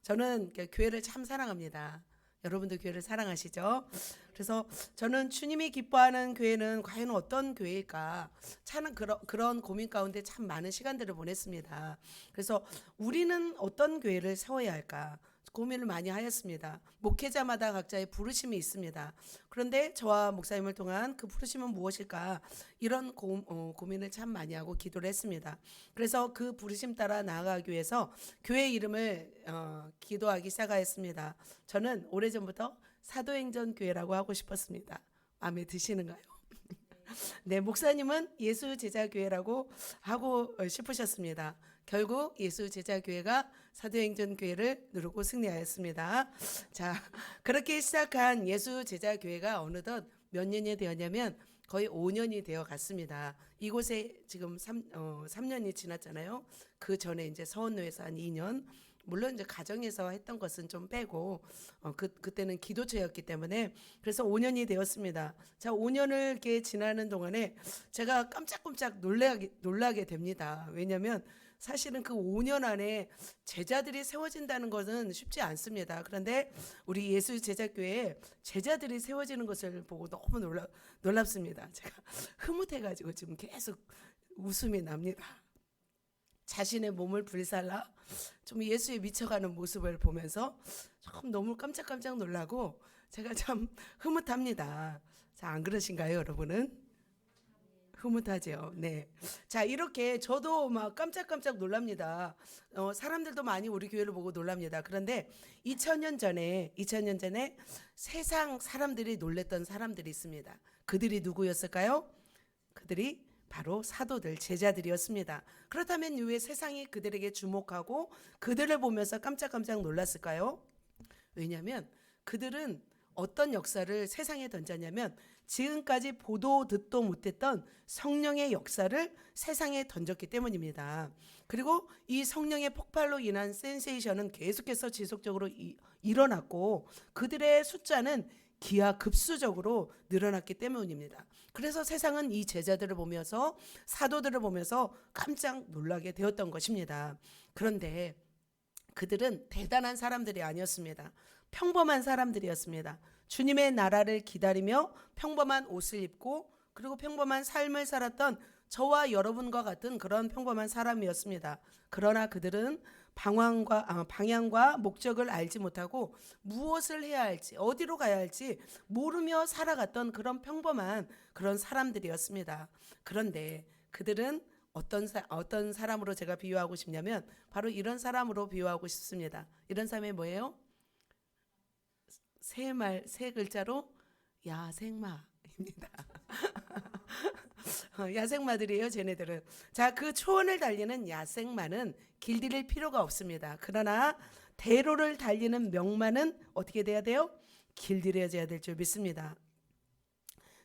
저는 교회를 참 사랑합니다. 여러분도 교회를 사랑하시죠? 그래서 저는 주님이 기뻐하는 교회는 과연 어떤 교회일까? 참 그런 고민 가운데 참 많은 시간들을 보냈습니다. 그래서 우리는 어떤 교회를 세워야 할까? 고민을 많이 하였습니다. 목회자마다 각자의 부르심이 있습니다. 그런데 저와 목사님을 통한 그 부르심은 무엇일까? 이런 고민을 참 많이 하고 기도를 했습니다. 그래서 그 부르심 따라 나아가기 위해서 교회 이름을 기도하기 시작하였습니다. 저는 오래전부터 사도행전 교회라고 하고 싶었습니다. 마음에 드시는가요? 네, 목사님은 예수 제자 교회라고 하고 싶으셨습니다. 결국 예수 제자 교회가 사도행전 교회를 누르고 승리하였습니다. 자, 그렇게 시작한 예수 제자 교회가 어느덧 몇 년이 되었냐면 거의 5년이 되어 갔습니다. 이곳에 지금 3년이 지났잖아요. 그 전에 이제 서원로에서 한 2년. 물론 이제 가정에서 했던 것은 좀 빼고 그때는 기도처였기 때문에 그래서 5년이 되었습니다. 자, 5년을 이렇게 지나는 동안에 제가 깜짝깜짝 놀라게 됩니다. 왜냐하면 사실은 그 5년 안에 제자들이 세워진다는 것은 쉽지 않습니다. 그런데 우리 예수 제자교회에 제자들이 세워지는 것을 보고 너무 놀랍습니다. 제가 흐뭇해가지고 지금 계속 웃음이 납니다. 자신의 몸을 불살라 좀 예수에 미쳐가는 모습을 보면서 참 너무 깜짝깜짝 놀라고 제가 참 흐뭇합니다. 자, 안 그러신가요, 여러분은? 흐뭇하죠. 네. 자, 이렇게 저도 막 깜짝깜짝 놀랍니다. 사람들도 많이 우리 교회를 보고 놀랍니다. 그런데 2000년 전에 세상 사람들이 놀랬던 사람들이 있습니다. 그들이 누구였을까요? 그들이 바로 사도들, 제자들이었습니다. 그렇다면 왜 세상이 그들에게 주목하고 그들을 보면서 깜짝깜짝 놀랐을까요? 왜냐하면 그들은 어떤 역사를 세상에 던졌냐면 지금까지 보도 듣도 못했던 성령의 역사를 세상에 던졌기 때문입니다. 그리고 이 성령의 폭발로 인한 센세이션은 계속해서 지속적으로 일어났고 그들의 숫자는 기하급수적으로 늘어났기 때문입니다. 그래서 세상은 이 제자들을 보면서 사도들을 보면서 깜짝 놀라게 되었던 것입니다. 그런데 그들은 대단한 사람들이 아니었습니다. 평범한 사람들이었습니다. 주님의 나라를 기다리며 평범한 옷을 입고 그리고 평범한 삶을 살았던 저와 여러분과 같은 그런 평범한 사람이었습니다. 그러나 그들은 방향과 목적을 알지 못하고 무엇을 해야 할지 어디로 가야 할지 모르며 살아갔던 그런 평범한 그런 사람들이었습니다. 그런데 그들은 어떤 사람으로 제가 비유하고 싶냐면 바로 이런 사람으로 비유하고 싶습니다. 이런 사람이 뭐예요? 세 글자로 야생마입니다. 야생마들이에요, 쟤네들은. 자, 그 초원을 달리는 야생마는 길들일 필요가 없습니다. 그러나 대로를 달리는 명마는 어떻게 돼야 돼요? 길들여져야 될 줄 믿습니다.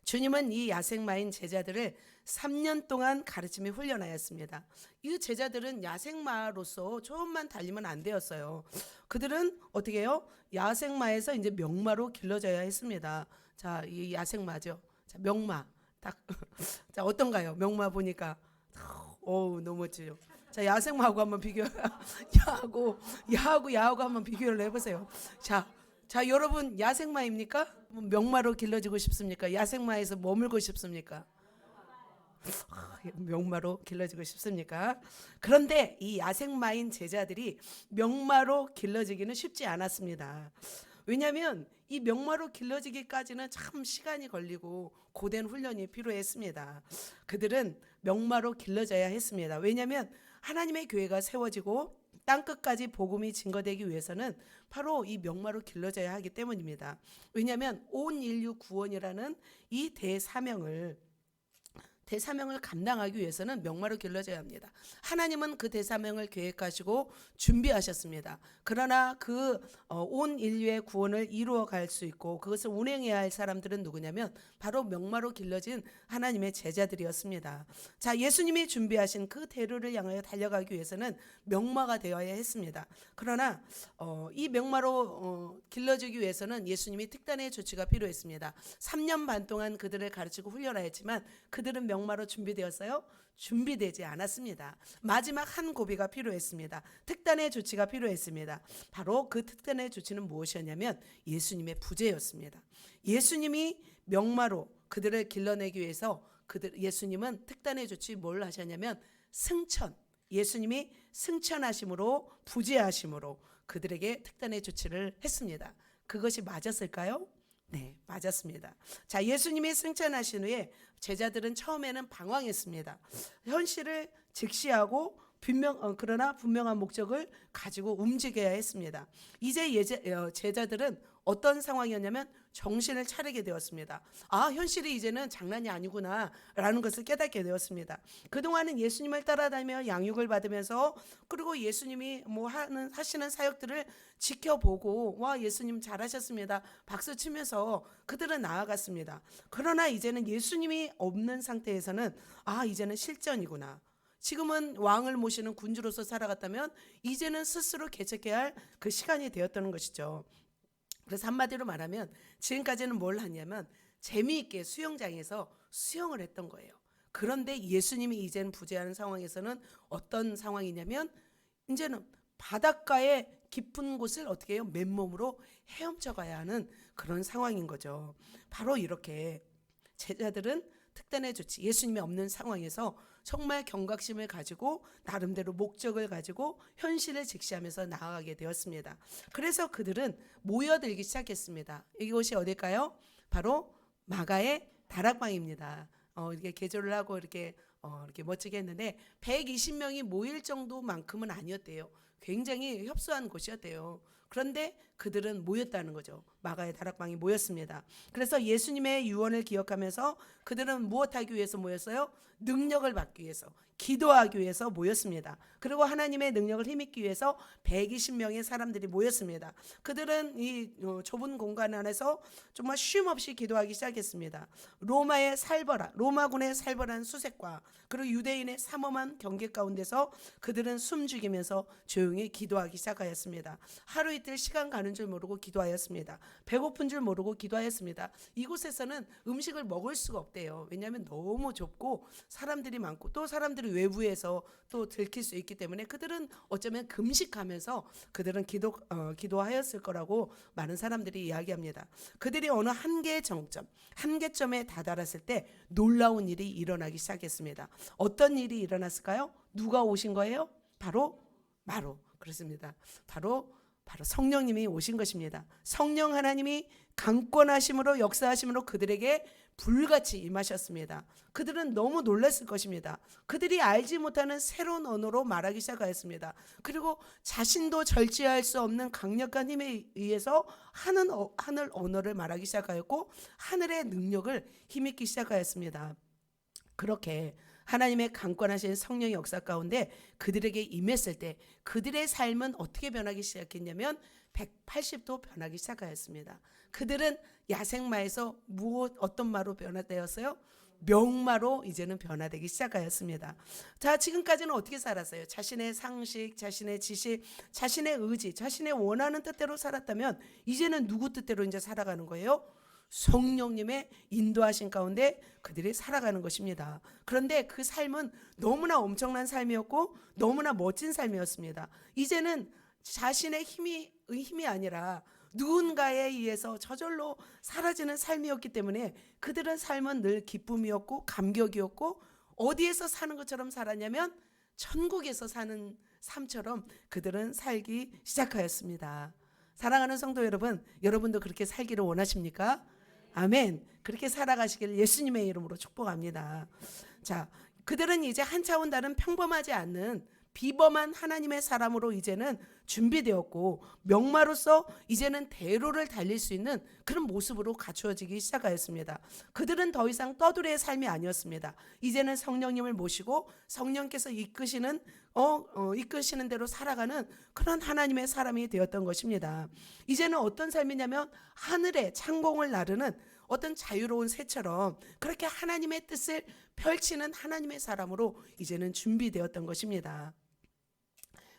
주님은 이 야생마인 제자들을 3년 동안 가르치며 훈련하였습니다. 이 제자들은 야생마로서 초원만 달리면 안 되었어요. 그들은 어떻게 해요? 야생마에서 이제 명마로 길러져야 했습니다. 자, 이 야생마죠. 자, 명마. 딱. 자, 어떤가요? 명마 보니까. 어우, 너무 멋지죠. 자, 야생마하고 한번 야하고 한번 비교를 해보세요. 자, 여러분 야생마입니까? 명마로 길러지고 싶습니까? 야생마에서 머물고 싶습니까? 명마로 길러지고 싶습니까? 그런데 이 야생마인 제자들이 명마로 길러지기는 쉽지 않았습니다. 왜냐하면 이 명마로 길러지기까지는 참 시간이 걸리고 고된 훈련이 필요했습니다. 그들은 명마로 길러져야 했습니다. 왜냐하면 하나님의 교회가 세워지고 땅끝까지 복음이 증거되기 위해서는 바로 이 명마로 길러져야 하기 때문입니다. 왜냐하면 온 인류 구원이라는 이 대사명을 감당하기 위해서는 명마로 길러져야 합니다. 하나님은 그 대사명을 계획하시고 준비하셨습니다. 그러나 그 온 인류의 구원을 이루어갈 수 있고 그것을 운행해야 할 사람들은 누구냐면 바로 명마로 길러진 하나님의 제자들이었습니다. 자, 예수님이 준비하신 그 대로를 향하여 달려가기 위해서는 명마가 되어야 했습니다. 그러나 이 명마로 길러지기 위해서는 예수님이 특단의 조치가 필요했습니다. 3년 반 동안 그들을 가르치고 훈련하였지만 그들은 명마로 준비되었어요? 준비되지 않았습니다. 마지막 한 고비가 필요했습니다. 특단의 조치가 필요했습니다. 바로 그 특단의 조치는 무엇이었냐면 예수님의 부재였습니다. 예수님이 명마로 그들을 길러내기 위해서 예수님은 특단의 조치 뭘 하셨냐면 승천, 예수님이 승천하심으로 부재하심으로 그들에게 특단의 조치를 했습니다. 그것이 맞았을까요? 네, 맞았습니다. 자, 예수님이 승천하신 후에 제자들은 처음에는 방황했습니다. 현실을 직시하고 그러나 분명한 목적을 가지고 움직여야 했습니다. 이제 제자들은 어떤 상황이었냐면 정신을 차리게 되었습니다. 아, 현실이 이제는 장난이 아니구나 라는 것을 깨닫게 되었습니다. 그동안은 예수님을 따라다니며 양육을 받으면서 그리고 예수님이 하시는 사역들을 지켜보고 와, 예수님 잘하셨습니다 박수 치면서 그들은 나아갔습니다. 그러나 이제는 예수님이 없는 상태에서는 아, 이제는 실전이구나. 지금은 왕을 모시는 군주로서 살아갔다면 이제는 스스로 개척해야 할 그 시간이 되었다는 것이죠. 그래서 한마디로 말하면 지금까지는 뭘 하냐면 재미있게 수영장에서 수영을 했던 거예요. 그런데 예수님이 이제는 부재하는 상황에서는 어떤 상황이냐면 이제는 바닷가의 깊은 곳을 어떻게 해요? 맨몸으로 헤엄쳐 가야 하는 그런 상황인 거죠. 바로 이렇게 제자들은 특단의 조치, 예수님이 없는 상황에서 정말 경각심을 가지고 나름대로 목적을 가지고 현실을 직시하면서 나아가게 되었습니다. 그래서 그들은 모여들기 시작했습니다. 이곳이 어딜까요? 바로 마가의 다락방입니다. 이렇게 개조를 하고 이렇게 멋지게 했는데 120명이 모일 정도만큼은 아니었대요. 굉장히 협소한 곳이었대요. 그런데 그들은 모였다는 거죠. 마가의 다락방이 모였습니다. 그래서 예수님의 유언을 기억하면서 그들은 무엇하기 위해서 모였어요? 능력을 받기 위해서, 기도하기 위해서 모였습니다. 그리고 하나님의 능력을 힘입기 위해서 120명의 사람들이 모였습니다. 그들은 이 좁은 공간 안에서 정말 쉼없이 기도하기 시작했습니다. 로마군의 살벌한 수색과 그리고 유대인의 삼엄한 경계 가운데서 그들은 숨죽이면서 조용히 기도하기 시작하였습니다. 하루 이틀 시간 가는 줄 모르고 기도하였습니다. 배고픈 줄 모르고 기도하였습니다. 이곳에서는 음식을 먹을 수가 없대요. 왜냐하면 너무 좁고 사람들이 많고 또 사람들이 외부에서 또 들킬 수 있기 때문에 그들은 어쩌면 금식하면서 그들은 기도하였을 거라고 많은 사람들이 이야기합니다. 그들이 어느 한계점에 다다랐을 때 놀라운 일이 일어나기 시작했습니다. 어떤 일이 일어났을까요? 누가 오신 거예요? 바로 그렇습니다. 바로 성령님이 오신 것입니다. 성령 하나님이 강권하심으로 역사하심으로 그들에게 불같이 임하셨습니다. 그들은 너무 놀랐을 것입니다. 그들이 알지 못하는 새로운 언어로 말하기 시작하였습니다. 그리고 자신도 절제할 수 없는 강력한 힘에 의해서 하늘 언어를 말하기 시작하였고 하늘의 능력을 힘입기 시작하였습니다. 그렇게 하나님의 강권하신 성령의 역사 가운데 그들에게 임했을 때 그들의 삶은 어떻게 변하기 시작했냐면 180도 변하기 시작하였습니다. 그들은 야생마에서 어떤 마로 변화되었어요? 명마로 이제는 변화되기 시작하였습니다. 자, 지금까지는 어떻게 살았어요? 자신의 상식, 자신의 지식, 자신의 의지, 자신의 원하는 뜻대로 살았다면 이제는 누구 뜻대로 이제 살아가는 거예요? 성령님의 인도하신 가운데 그들이 살아가는 것입니다. 그런데 그 삶은 너무나 엄청난 삶이었고 너무나 멋진 삶이었습니다. 이제는 자신의 힘이 아니라 누군가에 의해서 저절로 사라지는 삶이었기 때문에 그들은 삶은 늘 기쁨이었고 감격이었고 어디에서 사는 것처럼 살았냐면 천국에서 사는 삶처럼 그들은 살기 시작하였습니다. 사랑하는 성도 여러분, 여러분도 그렇게 살기를 원하십니까? 아멘. 그렇게 살아가시기를 예수님의 이름으로 축복합니다. 자, 그들은 이제 한 차원 다른 평범하지 않는 비범한 하나님의 사람으로 이제는 준비되었고 명마로서 이제는 대로를 달릴 수 있는 그런 모습으로 갖추어지기 시작하였습니다. 그들은 더 이상 떠돌이의 삶이 아니었습니다. 이제는 성령님을 모시고 성령께서 이끄시는 대로 살아가는 그런 하나님의 사람이 되었던 것입니다. 이제는 어떤 삶이냐면 하늘에 창공을 나르는 어떤 자유로운 새처럼 그렇게 하나님의 뜻을 펼치는 하나님의 사람으로 이제는 준비되었던 것입니다.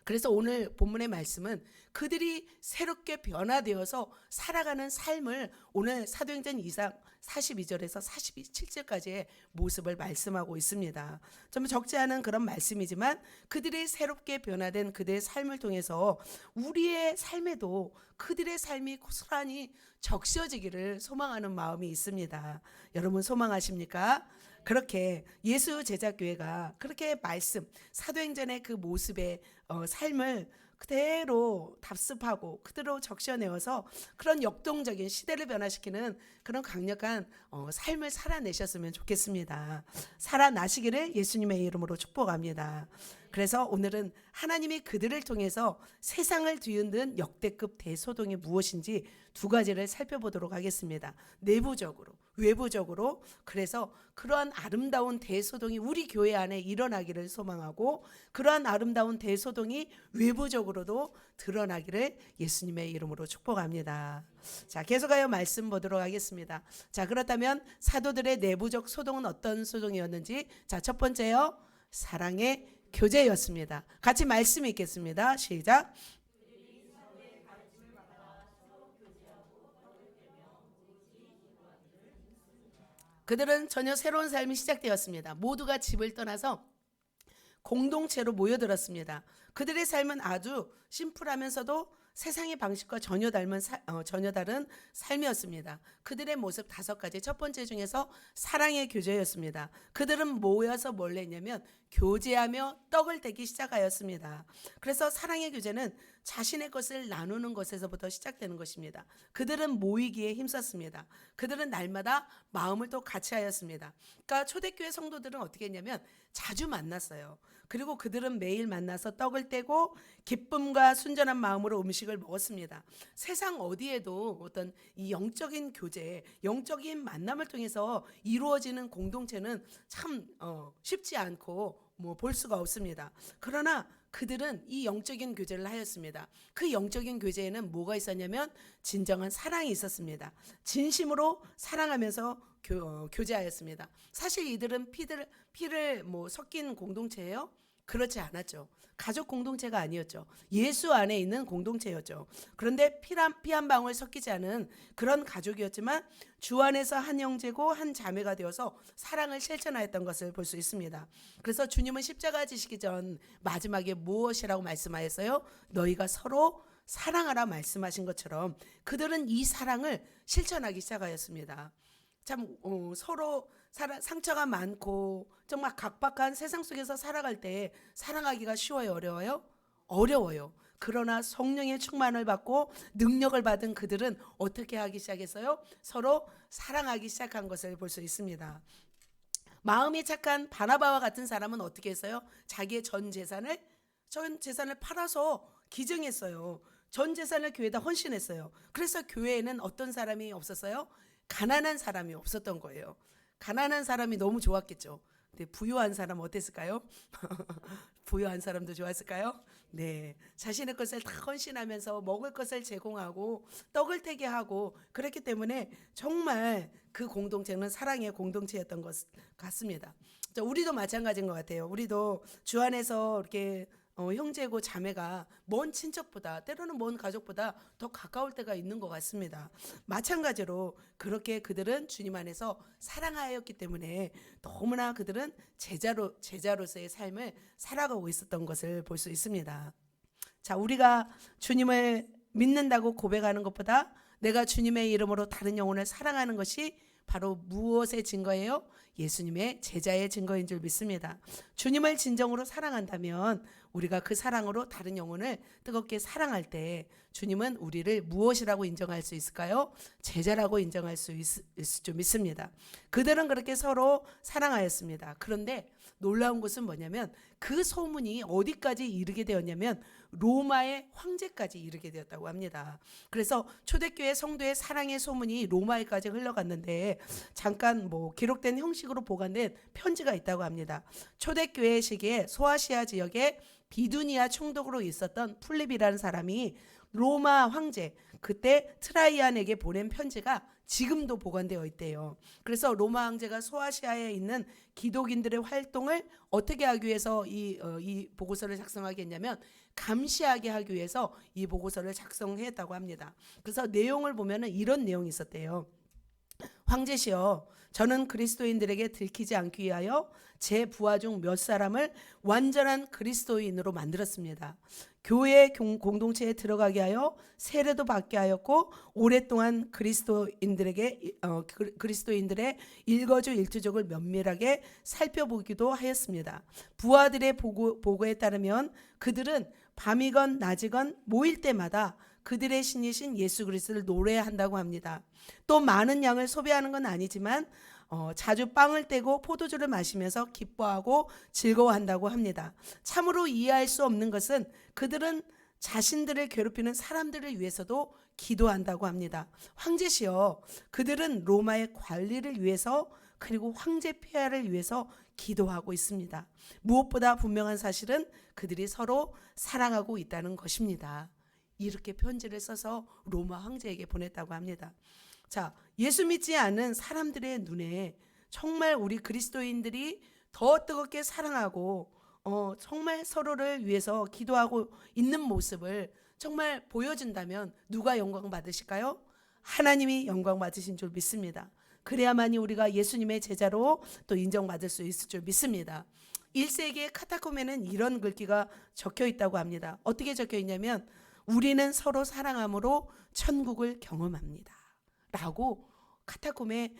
그래서 오늘 본문의 말씀은 그들이 새롭게 변화되어서 살아가는 삶을 오늘 사도행전 2장 42절에서 47절까지의 모습을 말씀하고 있습니다. 좀 적지 않은 그런 말씀이지만 그들이 새롭게 변화된 그들의 삶을 통해서 우리의 삶에도 그들의 삶이 고스란히 적셔지기를 소망하는 마음이 있습니다. 여러분 소망하십니까? 그렇게 예수 제자교회가 그렇게 말씀 사도행전의 그 모습의 삶을 그대로 답습하고 그대로 적셔내어서 그런 역동적인 시대를 변화시키는 그런 강력한 삶을 살아내셨으면 좋겠습니다. 살아나시기를 예수님의 이름으로 축복합니다. 그래서 오늘은 하나님이 그들을 통해서 세상을 뒤흔든 역대급 대소동이 무엇인지 두 가지를 살펴보도록 하겠습니다. 내부적으로, 외부적으로. 그래서 그러한 아름다운 대소동이 우리 교회 안에 일어나기를 소망하고 그러한 아름다운 대소동이 외부적으로도 드러나기를 예수님의 이름으로 축복합니다. 자, 계속하여 말씀 보도록 하겠습니다. 자, 그렇다면 사도들의 내부적 소동은 어떤 소동이었는지, 자, 첫 번째요, 사랑의 교제였습니다. 같이 말씀 읽겠습니다. 시작. 그들은 전혀 새로운 삶이 시작되었습니다. 모두가 집을 떠나서 공동체로 모여들었습니다. 그들의 삶은 아주 심플하면서도 세상의 방식과 전혀 다른 삶이었습니다. 그들의 모습 5가지. 첫 번째 중에서 사랑의 교제였습니다. 그들은 모여서 뭘 했냐면 교제하며 떡을 떼기 시작하였습니다. 그래서 사랑의 교제는 자신의 것을 나누는 것에서부터 시작되는 것입니다. 그들은 모이기에 힘썼습니다. 그들은 날마다 마음을 또 같이 하였습니다. 그러니까 초대교회 성도들은 어떻게 했냐면 자주 만났어요. 그리고 그들은 매일 만나서 떡을 떼고 기쁨과 순전한 마음으로 음식을 먹었습니다. 세상 어디에도 어떤 이 영적인 교제, 영적인 만남을 통해서 이루어지는 공동체는 참 쉽지 않고 볼 수가 없습니다. 그러나 그들은 이 영적인 교제를 하였습니다. 그 영적인 교제에는 뭐가 있었냐면 진정한 사랑이 있었습니다. 진심으로 사랑하면서 교제하였습니다. 사실 이들은 피를 섞인 공동체예요? 그렇지 않았죠. 가족 공동체가 아니었죠. 예수 안에 있는 공동체였죠. 그런데 피 한 방울 섞이지 않은 그런 가족이었지만 주 안에서 한 형제고 한 자매가 되어서 사랑을 실천하였던 것을 볼 수 있습니다. 그래서 주님은 십자가 지시기 전 마지막에 무엇이라고 말씀하였어요? 너희가 서로 사랑하라 말씀하신 것처럼 그들은 이 사랑을 실천하기 시작하였습니다. 참 서로 상처가 많고 정말 각박한 세상 속에서 살아갈 때 사랑하기가 쉬워요? 어려워요? 어려워요. 그러나 성령의 충만을 받고 능력을 받은 그들은 어떻게 하기 시작했어요? 서로 사랑하기 시작한 것을 볼 수 있습니다. 마음이 착한 바나바와 같은 사람은 어떻게 했어요? 자기의 전 재산을 팔아서 기증했어요. 전 재산을 교회에다 헌신했어요. 그래서 교회에는 어떤 사람이 없었어요? 가난한 사람이 없었던 거예요. 가난한 사람이 너무 좋았겠죠. 근데 부유한 사람은 어땠을까요? 부유한 사람도 좋았을까요? 네, 자신의 것을 다 헌신하면서 먹을 것을 제공하고 떡을 떼게 하고 그랬기 때문에 정말 그 공동체는 사랑의 공동체였던 것 같습니다. 우리도 마찬가지인 것 같아요. 우리도 주 안에서 이렇게 형제고 자매가 먼 친척보다 때로는 먼 가족보다 더 가까울 때가 있는 것 같습니다. 마찬가지로 그렇게 그들은 주님 안에서 사랑하였기 때문에 너무나 그들은 제자로서의 삶을 살아가고 있었던 것을 볼 수 있습니다. 자, 우리가 주님을 믿는다고 고백하는 것보다 내가 주님의 이름으로 다른 영혼을 사랑하는 것이 바로 무엇의 증거예요? 예수님의 제자의 증거인 줄 믿습니다. 주님을 진정으로 사랑한다면 우리가 그 사랑으로 다른 영혼을 뜨겁게 사랑할 때 주님은 우리를 무엇이라고 인정할 수 있을까요? 제자라고 인정할 수 있을 줄 믿습니다. 그들은 그렇게 서로 사랑하였습니다. 그런데 놀라운 것은 뭐냐면 그 소문이 어디까지 이르게 되었냐면 로마의 황제까지 이르게 되었다고 합니다. 그래서 초대교회 성도의 사랑의 소문이 로마에까지 흘러갔는데 잠깐 기록된 형식으로 보관된 편지가 있다고 합니다. 초대교회 시기에 소아시아 지역에 비두니아 총독으로 있었던 풀립이라는 사람이 로마 황제 그때 트라이안에게 보낸 편지가 지금도 보관되어 있대요. 그래서 로마 황제가 소아시아에 있는 기독인들의 활동을 어떻게 하기 위해서 이 보고서를 작성하게 했냐면 감시하게 하기 위해서 이 보고서를 작성했다고 합니다. 그래서 내용을 보면은 이런 내용이 있었대요. 황제시여, 저는 그리스도인들에게 들키지 않기 위하여 제 부하 중 몇 사람을 완전한 그리스도인으로 만들었습니다. 교회 공동체에 들어가게 하여 세례도 받게 하였고 오랫동안 그리스도인들의 일거주 일투족을 면밀하게 살펴보기도 하였습니다. 부하들의 보고에 따르면 그들은 밤이건 낮이건 모일 때마다 그들의 신이신 예수 그리스도를 노래한다고 합니다. 또 많은 양을 소비하는 건 아니지만 자주 빵을 떼고 포도주를 마시면서 기뻐하고 즐거워한다고 합니다. 참으로 이해할 수 없는 것은 그들은 자신들을 괴롭히는 사람들을 위해서도 기도한다고 합니다. 황제시여, 그들은 로마의 관리를 위해서 그리고 황제 폐하를 위해서 기도하고 있습니다. 무엇보다 분명한 사실은 그들이 서로 사랑하고 있다는 것입니다. 이렇게 편지를 써서 로마 황제에게 보냈다고 합니다. 자, 예수 믿지 않은 사람들의 눈에 정말 우리 그리스도인들이 더 뜨겁게 사랑하고 정말 서로를 위해서 기도하고 있는 모습을 정말 보여준다면 누가 영광 받으실까요? 하나님이 영광 받으신 줄 믿습니다. 그래야만이 우리가 예수님의 제자로 또 인정받을 수 있을 줄 믿습니다. 1세기의 카타콤에는 이런 글귀가 적혀 있다고 합니다. 어떻게 적혀 있냐면 우리는 서로 사랑함으로 천국을 경험합니다 라고 카타콤에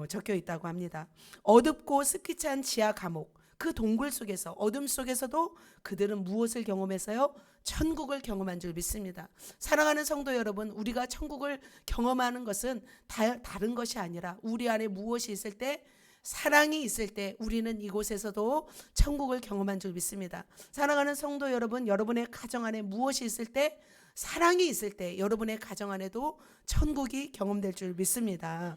적혀 있다고 합니다. 어둡고 습기찬 지하 감옥, 그 동굴 속에서 어둠 속에서도 그들은 무엇을 경험해서요? 천국을 경험한 줄 믿습니다. 사랑하는 성도 여러분, 우리가 천국을 경험하는 것은 다른 것이 아니라 우리 안에 무엇이 있을 때, 사랑이 있을 때 우리는 이곳에서도 천국을 경험한 줄 믿습니다. 사랑하는 성도 여러분, 여러분의 가정 안에 무엇이 있을 때, 사랑이 있을 때 여러분의 가정 안에도 천국이 경험될 줄 믿습니다.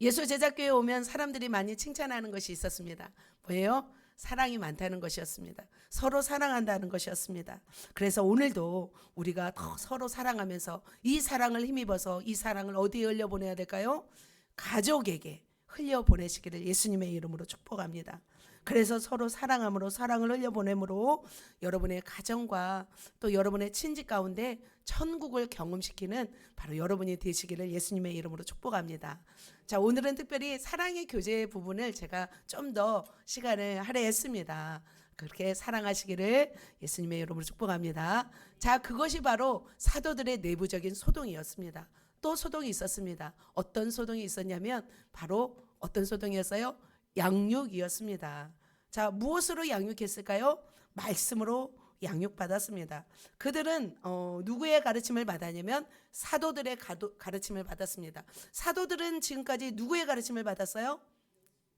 예수 제자교회에 오면 사람들이 많이 칭찬하는 것이 있었습니다. 뭐예요? 사랑이 많다는 것이었습니다. 서로 사랑한다는 것이었습니다. 그래서 오늘도 우리가 더 서로 사랑하면서 이 사랑을 힘입어서 이 사랑을 어디에 흘려보내야 될까요? 가족에게 흘려보내시기를 예수님의 이름으로 축복합니다. 그래서 서로 사랑함으로 사랑을 흘려보내므로 여러분의 가정과 또 여러분의 친지 가운데 천국을 경험시키는 바로 여러분이 되시기를 예수님의 이름으로 축복합니다. 자, 오늘은 특별히 사랑의 교제 부분을 제가 좀 더 시간을 할애했습니다. 그렇게 사랑하시기를 예수님의 이름으로 축복합니다. 자, 그것이 바로 사도들의 내부적인 소동이었습니다. 또 소동이 있었습니다. 어떤 소동이 있었냐면 바로 어떤 소동이었어요? 양육이었습니다. 자, 무엇으로 양육했을까요? 말씀으로 양육받았습니다. 그들은 누구의 가르침을 받았냐면 사도들의 가르침을 받았습니다. 사도들은 지금까지 누구의 가르침을 받았어요?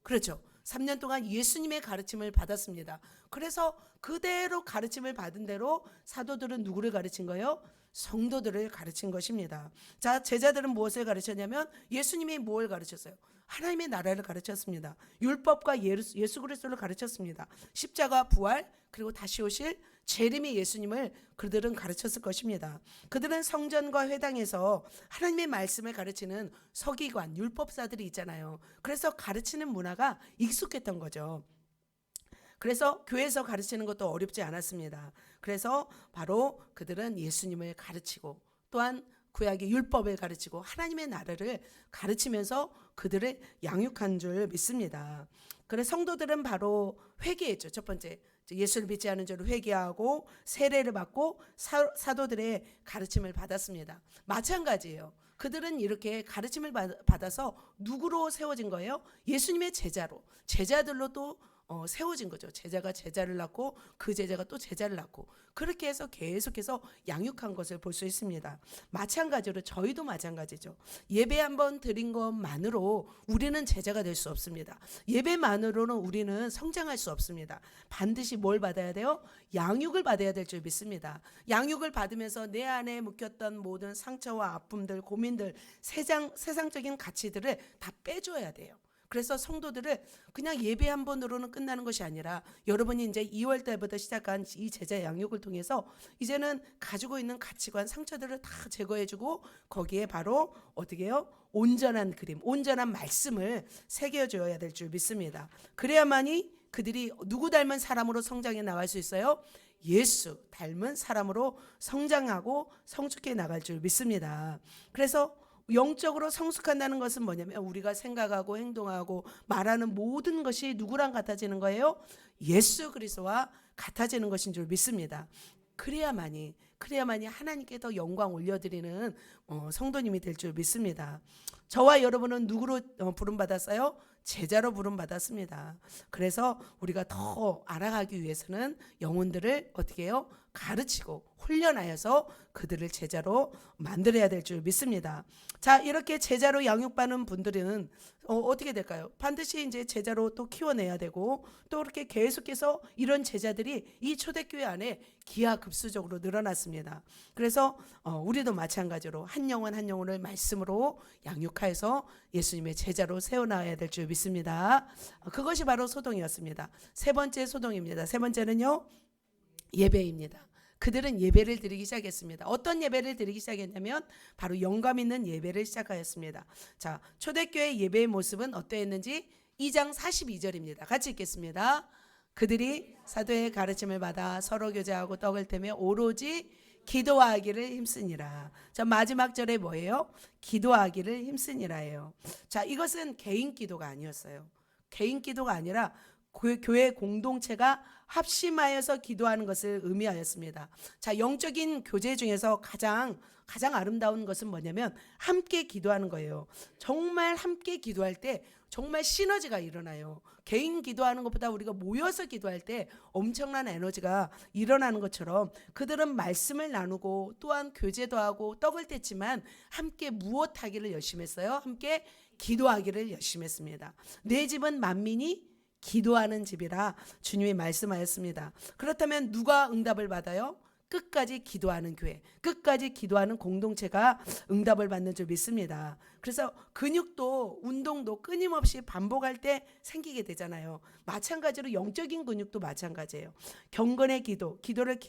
그렇죠. 3년 동안 예수님의 가르침을 받았습니다. 그래서 그대로 가르침을 받은 대로 사도들은 누구를 가르친 거예요? 성도들을 가르친 것입니다. 자, 제자들은 무엇을 가르쳤냐면 예수님이 뭘 가르쳤어요? 하나님의 나라를 가르쳤습니다. 율법과 예수 그리스도를 가르쳤습니다. 십자가, 부활, 그리고 다시 오실 재림의 예수님을 그들은 가르쳤을 것입니다. 그들은 성전과 회당에서 하나님의 말씀을 가르치는 서기관, 율법사들이 있잖아요. 그래서 가르치는 문화가 익숙했던 거죠. 그래서 교회에서 가르치는 것도 어렵지 않았습니다. 그래서 바로 그들은 예수님을 가르치고 또한 구약의 율법을 가르치고 하나님의 나라를 가르치면서 그들을 양육한 줄 믿습니다. 그래서 성도들은 바로 회개했죠. 첫 번째, 예수를 믿지 않은 자를 회개하고 세례를 받고 사도들의 가르침을 받았습니다. 마찬가지예요. 그들은 이렇게 가르침을 받아서 누구로 세워진 거예요? 예수님의 제자로, 제자들로 또 세워진 거죠. 제자가 제자를 낳고 그 제자가 또 제자를 낳고 그렇게 해서 계속해서 양육한 것을 볼 수 있습니다. 마찬가지로 저희도 마찬가지죠. 예배 한번 드린 것만으로 우리는 제자가 될 수 없습니다. 예배만으로는 우리는 성장할 수 없습니다. 반드시 뭘 받아야 돼요? 양육을 받아야 될 줄 믿습니다. 양육을 받으면서 내 안에 묵혔던 모든 상처와 아픔들, 고민들, 세상적인 가치들을 다 빼줘야 돼요. 그래서 성도들을 그냥 예배 한 번으로는 끝나는 것이 아니라 여러분이 이제 2월 달부터 시작한 이 제자 양육을 통해서 이제는 가지고 있는 가치관, 상처들을 다 제거해주고 거기에 바로 어떻게 해요? 온전한 그림, 온전한 말씀을 새겨줘야 될 줄 믿습니다. 그래야만이 그들이 누구 닮은 사람으로 성장해 나갈 수 있어요? 예수 닮은 사람으로 성장하고 성숙해 나갈 줄 믿습니다. 그래서 영적으로 성숙한다는 것은 뭐냐면 우리가 생각하고 행동하고 말하는 모든 것이 누구랑 같아지는 거예요? 예수 그리스도와 같아지는 것인 줄 믿습니다. 그래야만이 하나님께 더 영광 올려드리는 성도님이 될 줄 믿습니다. 저와 여러분은 누구로 부름받았어요? 제자로 부름받았습니다. 그래서 우리가 더 알아가기 위해서는 영혼들을 어떻게 해요? 가르치고 훈련하여서 그들을 제자로 만들어야 될 줄 믿습니다. 자, 이렇게 제자로 양육받는 분들은 어떻게 될까요? 반드시 이제 제자로 또 키워내야 되고 또 그렇게 계속해서 이런 제자들이 이 초대교회 안에 기하급수적으로 늘어났습니다. 그래서 우리도 마찬가지로 한 영혼 한 영혼을 말씀으로 양육하여서 예수님의 제자로 세워나가야 될 줄 믿습니다. 그것이 바로 소동이었습니다. 세 번째 소동입니다. 세 번째는요, 예배입니다. 그들은 예배를 드리기 시작했습니다. 어떤 예배를 드리기 시작했냐면 바로 영감 있는 예배를 시작하였습니다. 자, 초대교회 예배의 모습은 어떠했는지 2장 42절입니다. 같이 읽겠습니다. 그들이 사도의 가르침을 받아 서로 교제하고 떡을 떼며 오로지 기도하기를 힘쓰니라. 자, 마지막 절에 뭐예요? 기도하기를 힘쓰니라예요. 자, 이것은 개인 기도가 아니었어요. 개인 기도가 아니라 교회 공동체가 합심하여서 기도하는 것을 의미하였습니다. 자, 영적인 교제 중에서 가장 아름다운 것은 뭐냐면 함께 기도하는 거예요. 정말 함께 기도할 때 정말 시너지가 일어나요. 개인 기도하는 것보다 우리가 모여서 기도할 때 엄청난 에너지가 일어나는 것처럼 그들은 말씀을 나누고 또한 교제도 하고 떡을 뗐지만 함께 무엇하기를 열심히 했어요? 함께 기도하기를 열심히 했습니다. 내 집은 만민이 기도하는 집이라 주님이 말씀하였습니다. 그렇다면 누가 응답을 받아요? 끝까지 기도하는 교회, 끝까지 기도하는 공동체가 응답을 받는 줄 믿습니다. 그래서 근육도 운동도 끊임없이 반복할 때 생기게 되잖아요. 마찬가지로 영적인 근육도 마찬가지예요. 경건의 기도를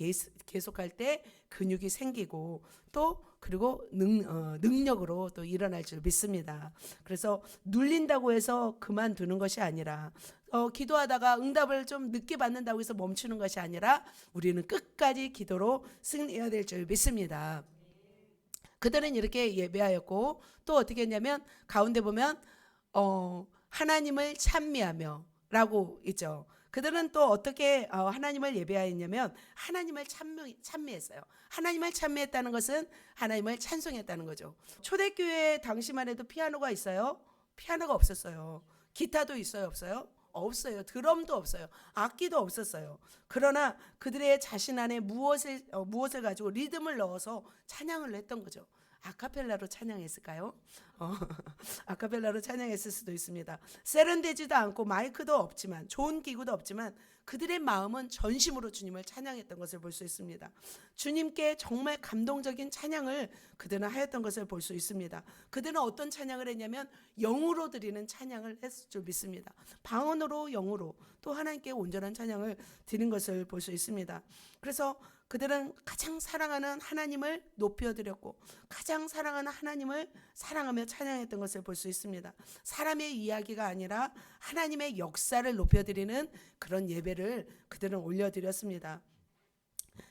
계속할 때 근육이 생기고 또 그리고 능력으로 또 일어날 줄 믿습니다. 그래서 눌린다고 해서 그만두는 것이 아니라 기도하다가 응답을 좀 늦게 받는다고 해서 멈추는 것이 아니라 우리는 끝까지 기도로 승리해야 될 줄 믿습니다. 그들은 이렇게 예배하였고 또 어떻게 했냐면 가운데 보면 하나님을 찬미하며 라고 있죠. 그들은 또 어떻게 하나님을 예배하였냐면 하나님을 찬미했어요. 하나님을 찬미했다는 것은 하나님을 찬송했다는 거죠. 초대교회 당시만 해도 피아노가 있어요? 피아노가 없었어요. 기타도 있어요? 없어요? 없어요. 드럼도 없어요. 악기도 없었어요. 그러나 그들의 자신 안에 무엇을 가지고 리듬을 넣어서 찬양을 했던 거죠. 아카펠라로 찬양했을까요? 아카펠라로 찬양했을 수도 있습니다. 세련되지도 않고 마이크도 없지만 좋은 기구도 없지만 그들의 마음은 전심으로 주님을 찬양했던 것을 볼 수 있습니다. 주님께 정말 감동적인 찬양을 그들은 하였던 것을 볼 수 있습니다. 그들은 어떤 찬양을 했냐면 영으로 드리는 찬양을 했을 줄 믿습니다. 방언으로 영으로 또 하나님께 온전한 찬양을 드린 것을 볼 수 있습니다. 그래서 그들은 가장 사랑하는 하나님을 높여드렸고 가장 사랑하는 하나님을 사랑하며 찬양했던 것을 볼 수 있습니다. 사람의 이야기가 아니라 하나님의 역사를 높여드리는 그런 예배를 그들은 올려드렸습니다.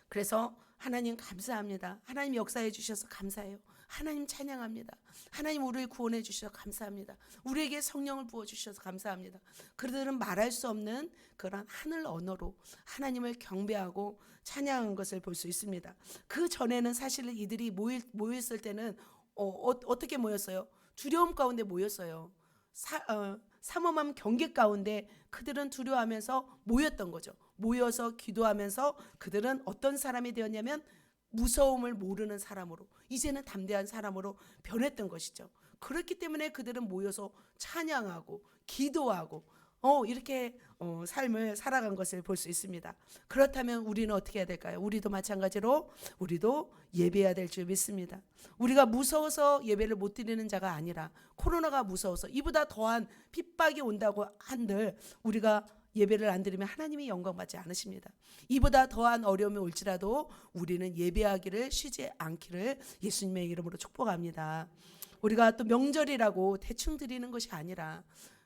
그래서 하나님 감사합니다. 하나님 역사해 주셔서 감사해요. 하나님 찬양합니다. 하나님 우리를 구원해 주셔서 감사합니다. 우리에게 성령을 부어주셔서 감사합니다. 그들은 말할 수 없는 그런 하늘 언어로 하나님을 경배하고 찬양한 것을 볼 수 있습니다. 그 전에는 사실 이들이 모였을 때는 어떻게 모였어요? 두려움 가운데 모였어요. 삼엄한 경계 가운데 그들은 두려워하면서 모였던 거죠. 모여서 기도하면서 그들은 어떤 사람이 되었냐면 무서움을 모르는 사람으로 이제는 담대한 사람으로 변했던 것이죠. 그렇기 때문에 그들은 모여서 찬양하고 기도하고 이렇게 삶을 살아간 것을 볼 수 있습니다. 그렇다면 우리는 어떻게 해야 될까요? 우리도 마찬가지로 우리도 예배해야 될 줄 믿습니다. 우리가 무서워서 예배를 못 드리는 자가 아니라 코로나가 무서워서 이보다 더한 핍박이 온다고 한들 우리가 예배를 안 드리면 하나님이 영광받지 않으십니다. 이보다 더한 어려움이 올지라도 우리는 예배하기를 쉬지 않기를 예수님의 이름으로 축복합니다. 우리가 또 명절이라고 대충 드리는 것이 아니라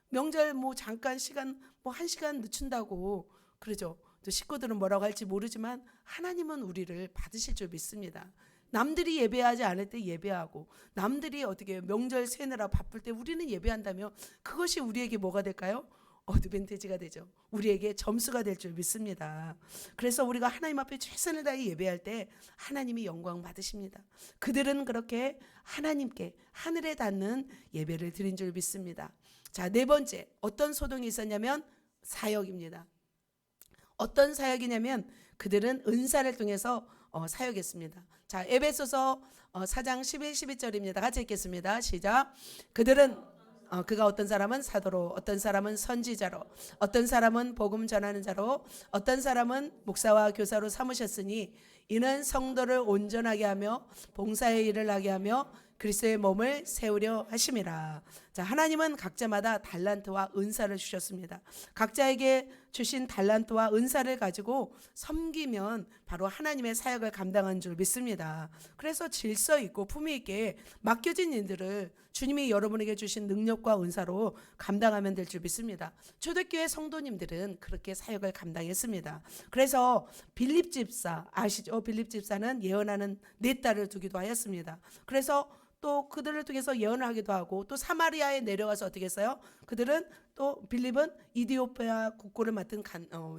명절 뭐 잠깐 시간 뭐 1시간 늦춘다고 그러죠. 또 식구들은 뭐라고 할지 모르지만 하나님은 우리를 받으실 줄 믿습니다. 남들이 예배하지 않을 때 예배하고 남들이 어떻게 명절 세느라 바쁠 때 우리는 예배한다면 그것이 우리에게 뭐가 될까요? 어드밴티지가 되죠. 우리에게 점수가 될 줄 믿습니다. 그래서 우리가 하나님 앞에 최선을 다해 예배할 때 하나님이 영광 받으십니다. 그들은 그렇게 하나님께 하늘에 닿는 예배를 드린 줄 믿습니다. 자, 네 번째 어떤 소동이 있었냐면 사역입니다. 어떤 사역이냐면 그들은 은사를 통해서 사역했습니다. 자, 에베소서 4장 11, 12절입니다. 같이 읽겠습니다. 시작. 그가 어떤 사람은 사도로, 어떤 사람은 선지자로, 어떤 사람은 복음 전하는 자로, 어떤 사람은 목사와 교사로 삼으셨으니 이는 성도를 온전하게 하며 봉사의 일을 하게 하며 그리스도의 몸을 세우려 하심이라. 자, 하나님은 각자마다 달란트와 은사를 주셨습니다. 각자에게 주신 달란트와 은사를 가지고 섬기면 바로 하나님의 사역을 감당한 줄 믿습니다. 그래서 질서 있고 품위 있게 맡겨진 일들을 주님이 여러분에게 주신 능력과 은사로 감당하면 될 줄 믿습니다. 초대교회 성도님들은 그렇게 사역을 감당했습니다. 그래서 빌립 집사 아시죠? 빌립 집사는 예언하는 4딸을 두기도 하였습니다. 그래서 또 그들을 통해서 예언을 하기도 하고 또 사마리아에 내려가서 어떻게 했어요? 그들은 또 빌립은 이디오피아 국고를 맡은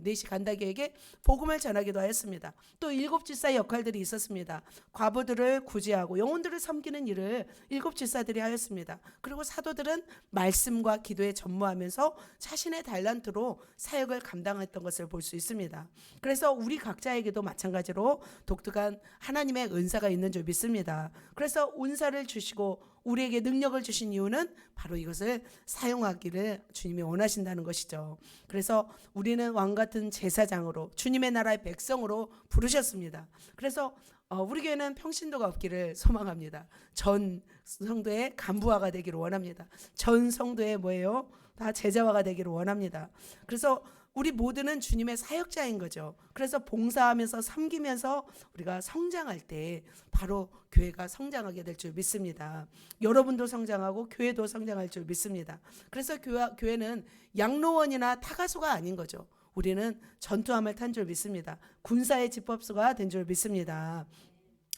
네시 간다게에게 복음을 전하기도 하였습니다. 또 7집사의 역할들이 있었습니다. 과부들을 구제하고 영혼들을 섬기는 일을 7집사들이 하였습니다. 그리고 사도들은 말씀과 기도에 전무하면서 자신의 달란트로 사역을 감당했던 것을 볼 수 있습니다. 그래서 우리 각자에게도 마찬가지로 독특한 하나님의 은사가 있는 줄 믿습니다. 그래서 은사를 주시고 우리에게 능력을 주신 이유는 바로 이것을 사용하기를 주님이 원하신다는 것이죠. 그래서 우리는 왕같은 제사장으로 주님의 나라의 백성으로 부르셨습니다. 그래서 우리 교회는 평신도가 없기를 소망합니다. 전 성도의 간부화가 되기를 원합니다. 전 성도의 뭐예요? 다 제자화가 되기를 원합니다. 그래서 우리 모두는 주님의 사역자인 거죠. 그래서 봉사하면서 섬기면서 우리가 성장할 때 바로 교회가 성장하게 될 줄 믿습니다. 여러분도 성장하고 교회도 성장할 줄 믿습니다. 그래서 교회는 양로원이나 타가소가 아닌 거죠. 우리는 전투함을 탄 줄 믿습니다. 군사의 집합소가 된 줄 믿습니다.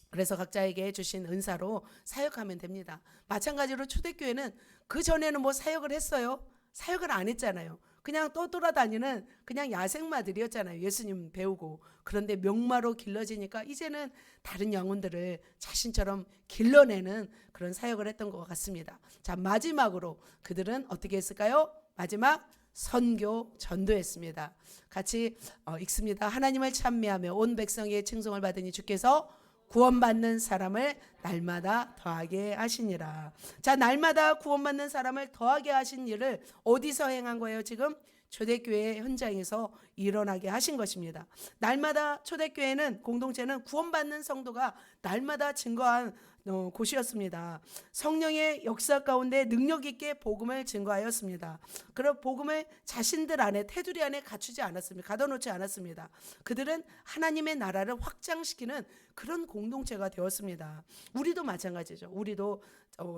그래서 각자에게 주신 은사로 사역하면 됩니다. 마찬가지로 초대교회는 그 전에는 뭐 사역을 했어요? 사역을 안 했잖아요. 그냥 떠돌아다니는 그냥 야생마들이었잖아요. 예수님 배우고. 그런데 명마로 길러지니까 이제는 다른 영혼들을 자신처럼 길러내는 그런 사역을 했던 것 같습니다. 자, 마지막으로 그들은 어떻게 했을까요? 마지막 선교 전도했습니다. 같이 읽습니다. 하나님을 찬미하며 온 백성의 칭송을 받으니 주께서 구원받는 사람을 날마다 더하게 하시니라. 자, 날마다 구원받는 사람을 더하게 하신 일을 어디서 행한 거예요? 지금 초대교회 현장에서 일어나게 하신 것입니다. 날마다 초대교회는 공동체는 구원받는 성도가 날마다 증거한 곳이었습니다. 성령의 역사 가운데 능력 있게 복음을 증거하였습니다. 그런 복음을 자신들 안에 테두리 안에 갖추지 않았습니다. 가둬놓지 않았습니다. 그들은 하나님의 나라를 확장시키는 그런 공동체가 되었습니다. 우리도 마찬가지죠. 우리도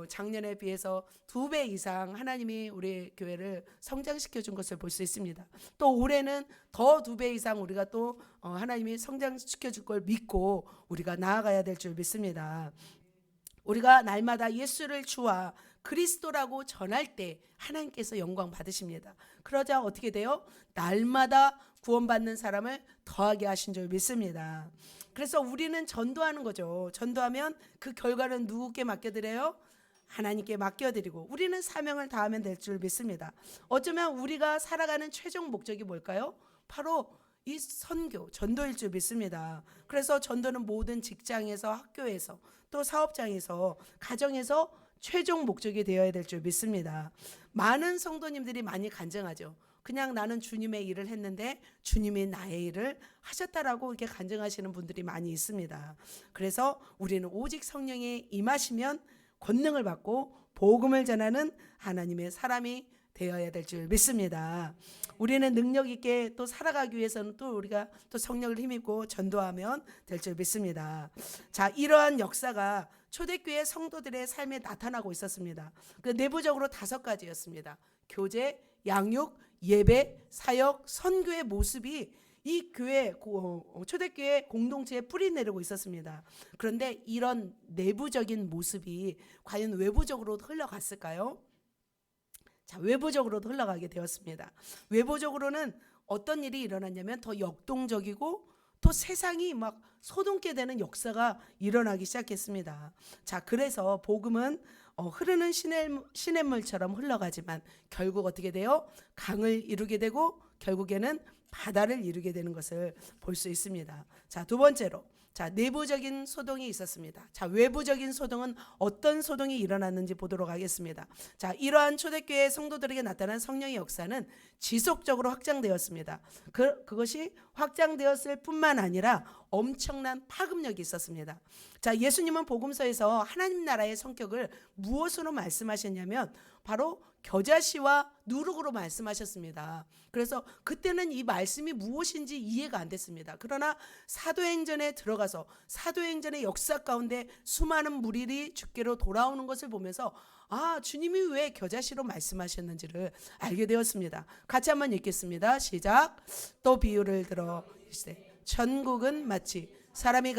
작년에 비해서 2배 이상 하나님이 우리 교회를 성장시켜 준 것을 볼 수 있습니다. 또 올해는 더 2배 이상 우리가 또 하나님이 성장시켜 줄 걸 믿고 우리가 나아가야 될 줄 믿습니다. 우리가 날마다 예수를 주와 그리스도라고 전할 때 하나님께서 영광 받으십니다. 그러자 어떻게 돼요? 날마다 구원받는 사람을 더하게 하신 줄 믿습니다. 그래서 우리는 전도하는 거죠. 전도하면 그 결과는 누구께 맡겨드려요? 하나님께 맡겨드리고 우리는 사명을 다하면 될 줄 믿습니다. 어쩌면 우리가 살아가는 최종 목적이 뭘까요? 바로 이 선교, 전도일 줄 믿습니다. 그래서 전도는 모든 직장에서, 학교에서, 또 사업장에서, 가정에서 최종 목적이 되어야 될 줄 믿습니다. 많은 성도님들이 많이 간증하죠. 그냥 나는 주님의 일을 했는데 주님이 나의 일을 하셨다라고 이렇게 간증하시는 분들이 많이 있습니다. 그래서 우리는 오직 성령이 임하시면 권능을 받고 복음을 전하는 하나님의 사람이 되어야 될 줄 믿습니다. 우리는 능력 있게 또 살아가기 위해서는 또 우리가 또 성령을 힘입고 전도하면 될 줄 믿습니다. 자, 이러한 역사가 초대교회 성도들의 삶에 나타나고 있었습니다. 그 내부적으로 5가지였습니다. 교제, 양육, 예배, 사역, 선교의 모습이 이 교회 초대교회 공동체에 뿌리 내리고 있었습니다. 그런데 이런 내부적인 모습이 과연 외부적으로 흘러갔을까요? 자, 외부적으로도 흘러가게 되었습니다. 외부적으로는 어떤 일이 일어났냐면 더 역동적이고 또 세상이 막 소동케 되는 역사가 일어나기 시작했습니다. 자, 그래서 복음은 흐르는 시냇물처럼 흘러가지만 결국 어떻게 돼요? 강을 이루게 되고 결국에는 바다를 이루게 되는 것을 볼 수 있습니다. 자, 두 번째로 자, 내부적인 소동이 있었습니다. 자, 외부적인 소동은 어떤 소동이 일어났는지 보도록 하겠습니다. 자, 이러한 초대교회 성도들에게 나타난 성령의 역사는 지속적으로 확장되었습니다. 그것이 확장되었을 뿐만 아니라 엄청난 파급력이 있었습니다. 자, 예수님은 복음서에서 하나님 나라의 성격을 무엇으로 말씀하셨냐면 바로 겨자씨와 누룩으로 말씀하셨습니다. 그래서 그때는 이 말씀이 무엇인지 이해가 안 됐습니다. 그러나 사도행전에 들어가서 사도행전의 역사 가운데 수많은 무리들이 주께로 돌아오는 것을 보면서 아, 주님이 왜 겨자씨로 말씀하셨는지를 알게 되었습니다. 같이 한번 읽겠습니다. 시작. 또 비유를 들어 천국은 마치 사람이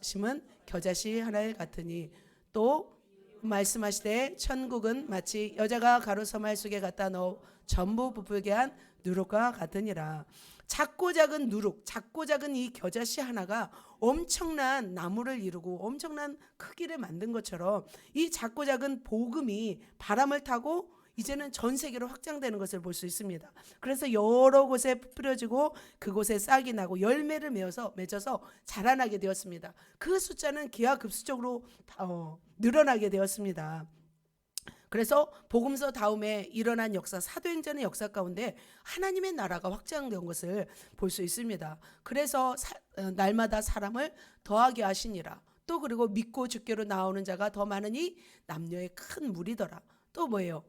심은 겨자씨 하나를 같으니 또 말씀하시되 천국은 마치 여자가 가루서말 속에 갖다 넣어 전부 부풀게 한 누룩과 같으니라. 작고 작은 누룩, 작고 작은 이 겨자씨 하나가 엄청난 나무를 이루고 엄청난 크기를 만든 것처럼 이 작고 작은 복음이 바람을 타고 이제는 전 세계로 확장되는 것을 볼 수 있습니다. 그래서 여러 곳에 뿌려지고 그곳에 싹이 나고 열매를 맺어서 자라나게 되었습니다. 그 숫자는 기하급수적으로 늘어나게 되었습니다. 그래서 복음서 다음에 일어난 역사, 사도행전의 역사 가운데 하나님의 나라가 확장된 것을 볼 수 있습니다. 그래서 날마다 사람을 더하게 하시니라. 또 그리고 믿고 주께로 나오는 자가 더 많으니 남녀의 큰 무리더라. 또 뭐예요?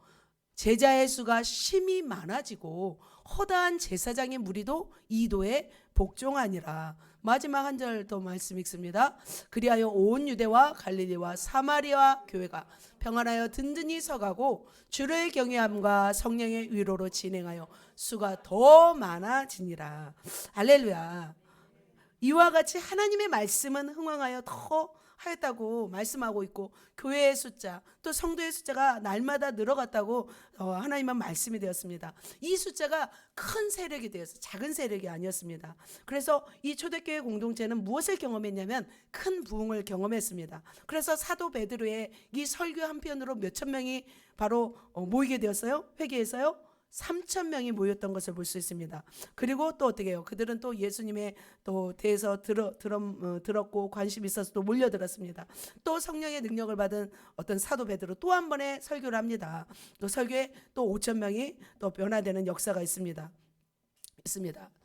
제자의 수가 심히 많아지고 허다한 제사장의 무리도 이도에 복종하니라. 마지막 한 절 더 말씀 읽습니다. 그리하여 온 유대와 갈릴리와 사마리아 교회가 평안하여 든든히 서가고 주를 경외함과 성령의 위로로 진행하여 수가 더 많아지니라. 할렐루야. 이와 같이 하나님의 말씀은 흥왕하여 더 하였다고 말씀하고 있고 교회의 숫자 또 성도의 숫자가 날마다 늘어갔다고 하나님은 말씀이 되었습니다. 이 숫자가 큰 세력이 되었어요. 작은 세력이 아니었습니다. 그래서 이 초대교회 공동체는 무엇을 경험했냐면 큰 부흥을 경험했습니다. 그래서 사도 베드로의 이 설교 한편으로 몇천 명이 바로 모이게 되었어요. 회개해서요. 3,000명이 모였던 것을 볼 수 있습니다. 그리고 또 어떻게 해요? 그들은 또 예수님에 또 대해서 들었고 관심이 있어서 또 몰려들었습니다. 또 성령의 능력을 받은 어떤 사도 베드로 또 한 번의 설교를 합니다. 또 설교에 또 5,000명이 또 변화되는 역사가 있습니다.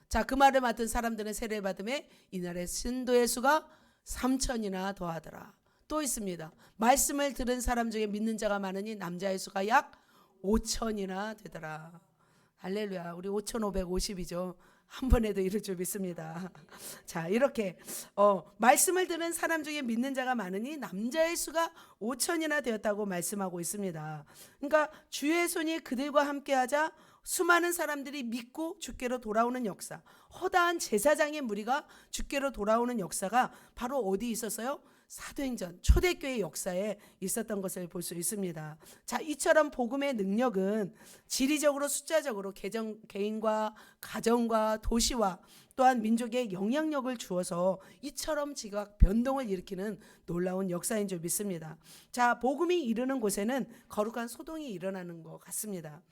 자, 그 말을 맡은 사람들은 세례를 받음에 이날의 신도의 수가 3,000이나 더하더라. 또 있습니다. 말씀을 들은 사람 중에 믿는 자가 많으니 남자의 수가 약 5,000이나 되더라. 할렐루야. 우리 5,550이죠. 한 번에도 이룰 줄 믿습니다. 자, 이렇게 말씀을 듣는 사람 중에 믿는 자가 많으니 남자의 수가 5,000이나 되었다고 말씀하고 있습니다. 그러니까 주의 손이 그들과 함께하자 수많은 사람들이 믿고 주께로 돌아오는 역사, 허다한 제사장의 무리가 주께로 돌아오는 역사가 바로 어디 있었어요? 사도행전 초대교회 역사에 있었던 것을 볼 수 있습니다. 자, 이처럼 복음의 능력은 지리적으로 숫자적으로 개인과 가정과 도시와 또한 민족에 영향력을 주어서 이처럼 지각 변동을 일으키는 놀라운 역사인 줄 믿습니다. 자, 복음이 이르는 곳에는 거룩한 소동이 일어나는 것 같습니다.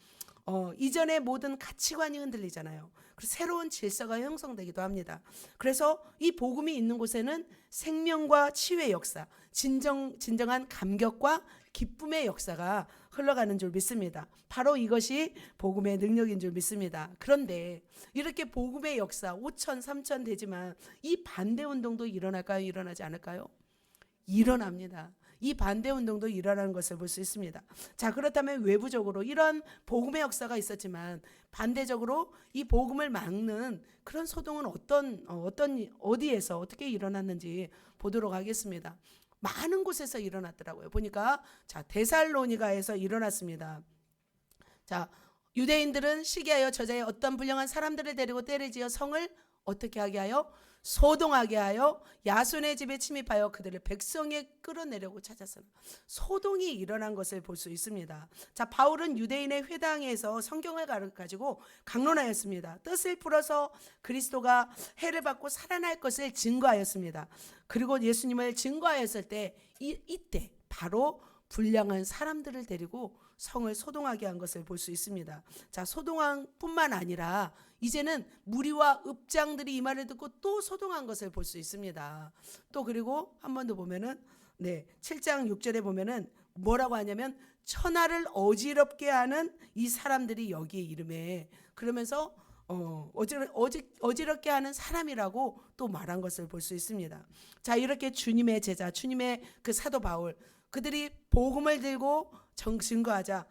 이전의 모든 가치관이 흔들리잖아요. 그래서 새로운 질서가 형성되기도 합니다. 그래서 이 복음이 있는 곳에는 생명과 치유의 역사, 진정한 감격과 기쁨의 역사가 흘러가는 줄 믿습니다. 바로 이것이 복음의 능력인 줄 믿습니다. 그런데 이렇게 복음의 역사 5천, 3천 되지만 이 반대 운동도 일어날까요? 일어나지 않을까요? 일어납니다. 이 반대 운동도 일어나는 것을 볼 수 있습니다. 자, 그렇다면 외부적으로 이런 복음의 역사가 있었지만 반대적으로 이 복음을 막는 그런 소동은 어디에서 어떻게 일어났는지 보도록 하겠습니다. 많은 곳에서 일어났더라고요. 보니까 자, 데살로니가에서 일어났습니다. 자, 유대인들은 시기하여 저자의 어떤 불량한 사람들을 데리고 때리지어 성을 어떻게 하게 하여 소동하게 하여 야손의 집에 침입하여 그들을 백성에 끌어내려고 찾았어요. 소동이 일어난 것을 볼 수 있습니다. 자, 바울은 유대인의 회당에서 성경을 가지고 강론하였습니다. 뜻을 풀어서 그리스도가 해를 받고 살아날 것을 증거하였습니다. 그리고 예수님을 증거하였을 때 이때 바로 불량한 사람들을 데리고 성을 소동하게 한 것을 볼 수 있습니다. 자, 소동한 뿐만 아니라 이제는 무리와 읍장들이 이 말을 듣고 또 소동한 것을 볼 수 있습니다. 또 그리고 한 번 더 보면은 7장 6절에 보면은 뭐라고 하냐면 천하를 어지럽게 하는 이 사람들이 여기에 이름에 그러면서 어지럽게 하는 사람이라고 또 말한 것을 볼 수 있습니다. 자, 이렇게 주님의 제자, 주님의 그 사도 바울 그들이 복음을 들고 증거하자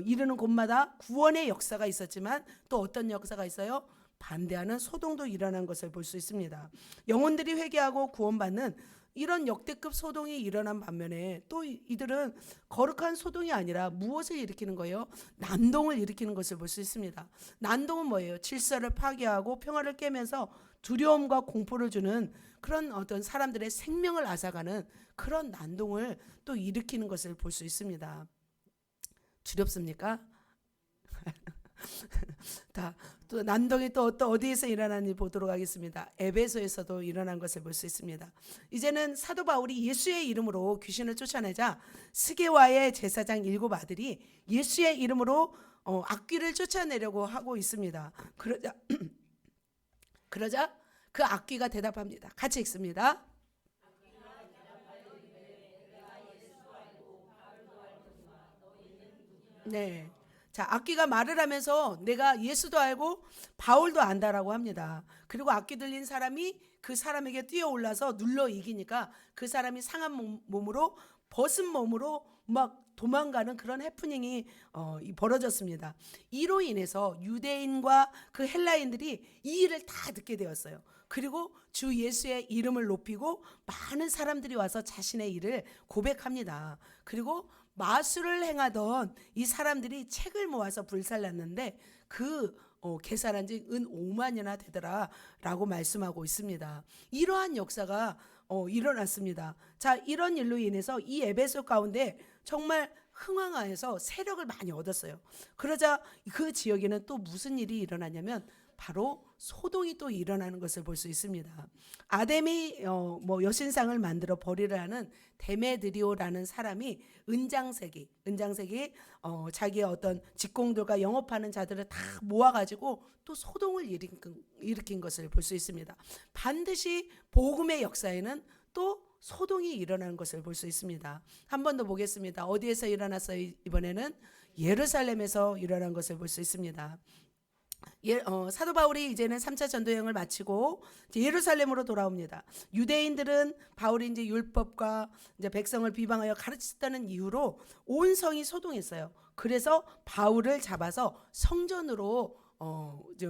이르는 곳마다 구원의 역사가 있었지만 또 어떤 역사가 있어요? 반대하는 소동도 일어난 것을 볼 수 있습니다. 영혼들이 회개하고 구원받는 이런 역대급 소동이 일어난 반면에 또 이들은 거룩한 소동이 아니라 무엇을 일으키는 거예요? 난동을 일으키는 것을 볼 수 있습니다. 난동은 뭐예요? 질서를 파괴하고 평화를 깨면서 두려움과 공포를 주는 그런 어떤 사람들의 생명을 앗아가는 그런 난동을 또 일으키는 것을 볼 수 있습니다. 두렵습니까? 또 난동이 또 어디에서 일어나는지 보도록 하겠습니다. 에베소에서도 일어난 것을 볼 수 있습니다. 이제는 사도 바울이 예수의 이름으로 귀신을 쫓아내자 스게와의 제사장 7 아들이 예수의 이름으로 악귀를 쫓아내려고 하고 있습니다. 그러자 그 악귀가 대답합니다. 같이 읽습니다. 네. 자, 악귀가 말을 하면서 내가 예수도 알고 바울도 안다라고 합니다. 그리고 악귀 들린 사람이 그 사람에게 뛰어올라서 눌러 이기니까 그 사람이 상한 몸으로 벗은 몸으로 막 도망가는 그런 해프닝이 벌어졌습니다. 이로 인해서 유대인과 그 헬라인들이 이 일을 다 듣게 되었어요. 그리고 주 예수의 이름을 높이고 많은 사람들이 와서 자신의 일을 고백합니다. 그리고 마술을 행하던 이 사람들이 책을 모아서 불살랐는데 계산한 지 은 5만이나 되더라라고 말씀하고 있습니다. 이러한 역사가 일어났습니다. 자, 이런 일로 인해서 이 에베소 가운데 정말 흥왕하여서 세력을 많이 얻었어요. 그러자 그 지역에는 또 무슨 일이 일어나냐면 바로 소동이 또 일어나는 것을 볼 수 있습니다. 아담이 여신상을 만들어 벌이를 하는 데메드리오라는 사람이 은장색이 자기의 어떤 직공들과 영업하는 자들을 다 모아가지고 또 소동을 일으킨 것을 볼 수 있습니다. 반드시 복음의 역사에는 또 소동이 일어나는 것을 볼 수 있습니다. 한 번 더 보겠습니다. 어디에서 일어났어요? 이번에는 예루살렘에서 일어난 것을 볼 수 있습니다. 사도 바울이 이제는 3차 전도여행을 마치고 이제 예루살렘으로 돌아옵니다. 유대인들은 바울이 이제 율법과 이제 백성을 비방하여 가르쳤다는 이유로 온 성이 소동했어요. 그래서 바울을 잡아서 성전으로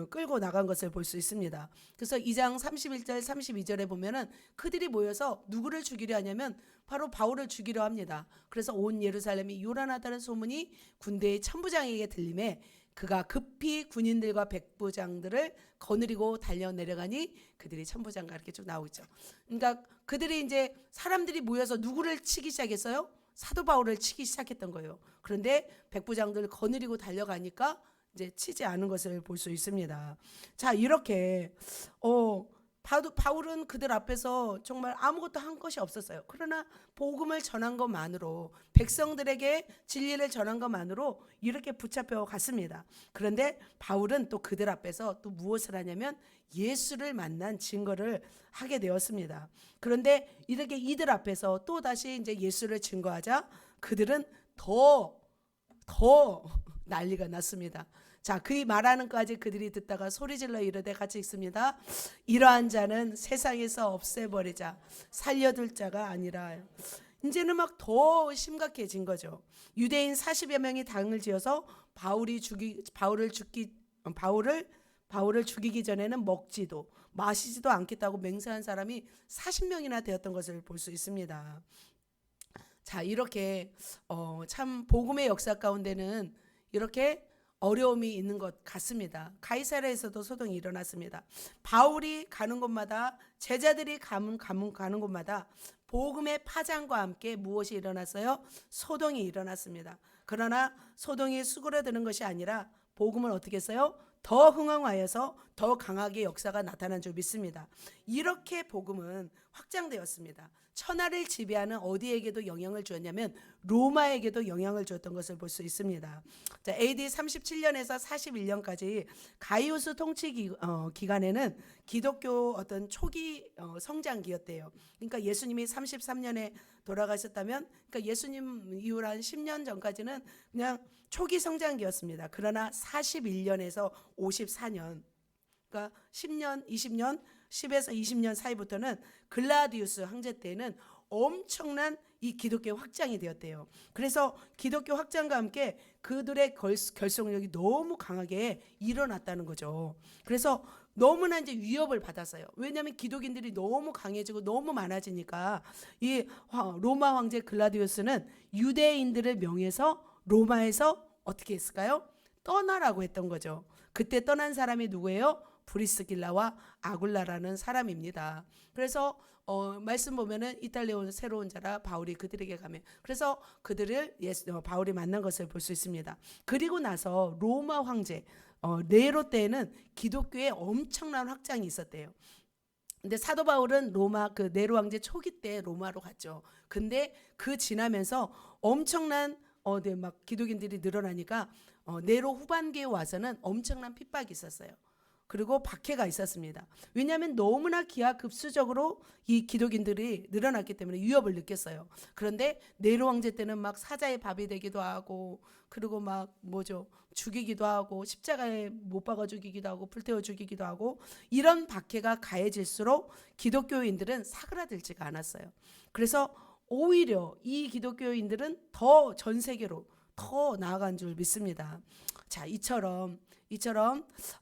끌고 나간 것을 볼 수 있습니다. 그래서 2장 31절 32절에 보면은 그들이 모여서 누구를 죽이려 하냐면 바로 바울을 죽이려 합니다. 그래서 온 예루살렘이 요란하다는 소문이 군대의 천부장에게 들림에 그가 급히 군인들과 백부장들을 거느리고 달려 내려가니 그들이 천부장과 이렇게 쭉 나오죠. 그러니까 그들이 이제 사람들이 모여서 누구를 치기 시작했어요? 사도 바울을 치기 시작했던 거예요. 그런데 백부장들을 거느리고 달려가니까 이제 치지 않은 것을 볼 수 있습니다. 자, 이렇게 바울은 그들 앞에서 정말 아무것도 한 것이 없었어요. 그러나 복음을 전한 것만으로, 백성들에게 진리를 전한 것만으로 이렇게 붙잡혀 갔습니다. 그런데 바울은 또 그들 앞에서 또 무엇을 하냐면 예수를 만난 증거를 하게 되었습니다. 그런데 이렇게 이들 앞에서 또 다시 이제 예수를 증거하자 그들은 더 난리가 났습니다. 자, 그의 말하는 까지 그들이 듣다가 소리질러 이르되, 같이 읽습니다. 이러한 자는 세상에서 없애버리자, 살려둘 자가 아니라. 이제는 막 더 심각해진 거죠. 유대인 40여 명이 당을 지어서 바울을 죽이기 전에는 먹지도 마시지도 않겠다고 맹세한 사람이 40명이나 되었던 것을 볼 수 있습니다. 자, 이렇게 참 복음의 역사 가운데는 이렇게 어려움이 있는 것 같습니다. 가이사랴에서도 소동이 일어났습니다. 바울이 가는 곳마다, 제자들이 가는 곳마다 복음의 파장과 함께 무엇이 일어났어요? 소동이 일어났습니다. 그러나 소동이 수그러드는 것이 아니라 복음은 어떻게 했어요? 더 흥황하여서 더 강하게 역사가 나타난 줄 믿습니다. 이렇게 복음은 확장되었습니다. 천하를 지배하는 어디에게도 영향을 주었냐면 로마에게도 영향을 주었던 것을 볼 수 있습니다. 자, AD 37년에서 41년까지 가이우스 통치 기간에는 기독교 어떤 초기 성장기였대요. 그러니까 예수님이 33년에 돌아가셨다면, 그러니까 예수님 이후 한 10년 전까지는 그냥 초기 성장기였습니다. 그러나 41년에서 54년, 그러니까 10년, 20년, 10에서 20년 사이부터는 글라디우스 황제 때에는 엄청난 이 기독교 확장이 되었대요. 그래서 기독교 확장과 함께 그들의 결속력이 너무 강하게 일어났다는 거죠. 그래서 너무나 이제 위협을 받았어요. 왜냐하면 기독인들이 너무 강해지고 너무 많아지니까 이 로마 황제 글라디우스는 유대인들을 명해서 로마에서 어떻게 했을까요? 떠나라고 했던 거죠. 그때 떠난 사람이 누구예요? 브리스길라와 아굴라라는 사람입니다. 그래서 말씀 보면은 이탈리아 온 새로운 자라 바울이 그들에게 가면, 그래서 그들을 바울이 만난 것을 볼 수 있습니다. 그리고 나서 로마 황제 네로 때에는 기독교에 엄청난 확장이 있었대요. 근데 사도 바울은 로마 그 네로 황제 초기 때 로마로 갔죠. 근데 그 지나면서 엄청난 막 기독인들이 늘어나니까 네로 후반기에 와서는 엄청난 핍박이 있었어요. 그리고 박해가 있었습니다. 왜냐하면 너무나 기하급수적으로 이 기독인들이 늘어났기 때문에 위협을 느꼈어요. 그런데 네로 황제 때는 막 사자의 밥이 되기도 하고, 그리고 막 죽이기도 하고, 십자가에 못 박아 죽이기도 하고, 불태워 죽이기도 하고, 이런 박해가 가해질수록 기독교인들은 사그라들지가 않았어요. 그래서 오히려 이 기독교인들은 더 전 세계로 더 나아간 줄 믿습니다. 자, 이처럼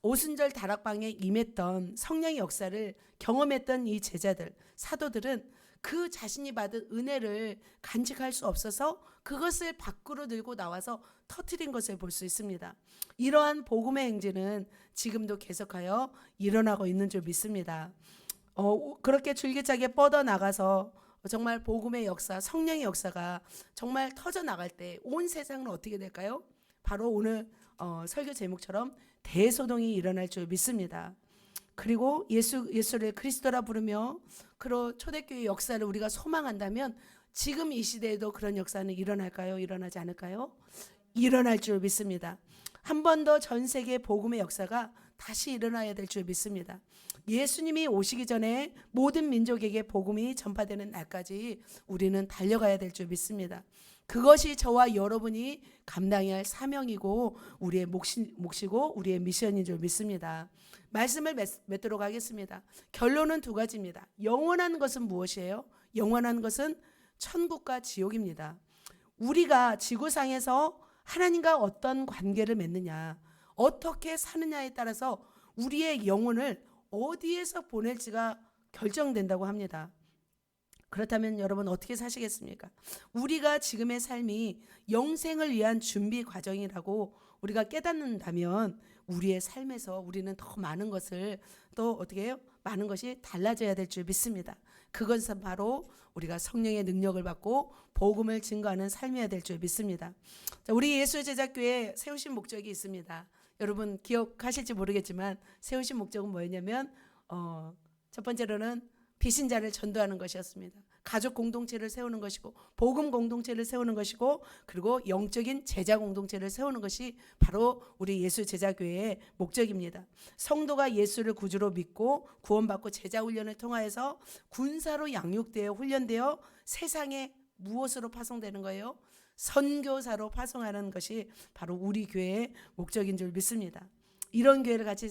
오순절 다락방에 임했던 성령의 역사를 경험했던 이 제자들, 사도들은 그 자신이 받은 은혜를 간직할 수 없어서 그것을 밖으로 들고 나와서 터뜨린 것을 볼 수 있습니다. 이러한 복음의 행진은 지금도 계속하여 일어나고 있는 줄 믿습니다. 그렇게 줄기차게 뻗어나가서 정말 복음의 역사, 성령의 역사가 정말 터져나갈 때 온 세상은 어떻게 될까요? 바로 오늘 설교 제목처럼 대소동이 일어날 줄 믿습니다. 그리고 예수를 그리스도라 부르며 그런 초대교회 역사를 우리가 소망한다면 지금 이 시대에도 그런 역사는 일어날까요? 일어나지 않을까요? 일어날 줄 믿습니다. 한 번 더 전 세계 복음의 역사가 다시 일어나야 될 줄 믿습니다. 예수님이 오시기 전에 모든 민족에게 복음이 전파되는 날까지 우리는 달려가야 될 줄 믿습니다. 그것이 저와 여러분이 감당해야 할 사명이고 우리의 몫이고 우리의 미션인 줄 믿습니다. 말씀을 맺도록 하겠습니다. 결론은 두 가지입니다. 영원한 것은 무엇이에요? 영원한 것은 천국과 지옥입니다. 우리가 지구상에서 하나님과 어떤 관계를 맺느냐, 어떻게 사느냐에 따라서 우리의 영혼을 어디에서 보낼지가 결정된다고 합니다. 그렇다면 여러분 어떻게 사시겠습니까? 우리가 지금의 삶이 영생을 위한 준비 과정이라고 우리가 깨닫는다면 우리의 삶에서 우리는 더 많은 것을 또 어떻게 해요? 많은 것이 달라져야 될 줄 믿습니다. 그것은 바로 우리가 성령의 능력을 받고 복음을 증거하는 삶이어야 될 줄 믿습니다. 자, 우리 예수제자교회 세우신 목적이 있습니다. 여러분 기억하실지 모르겠지만 세우신 목적은 뭐였냐면 첫 번째로는 비신자를 전도하는 것이었습니다. 가족 공동체를 세우는 것이고 복음 공동체를 세우는 것이고 그리고 영적인 제자 공동체를 세우는 것이 바로 우리 예수 제자교회의 목적입니다. 성도가 예수를 구주로 믿고 구원받고 제자 훈련을 통하여서 군사로 양육되어 훈련되어 세상에 무엇으로 파송되는 거예요? 선교사로 파송하는 것이 바로 우리 교회의 목적인 줄 믿습니다. 이런 교회를 같이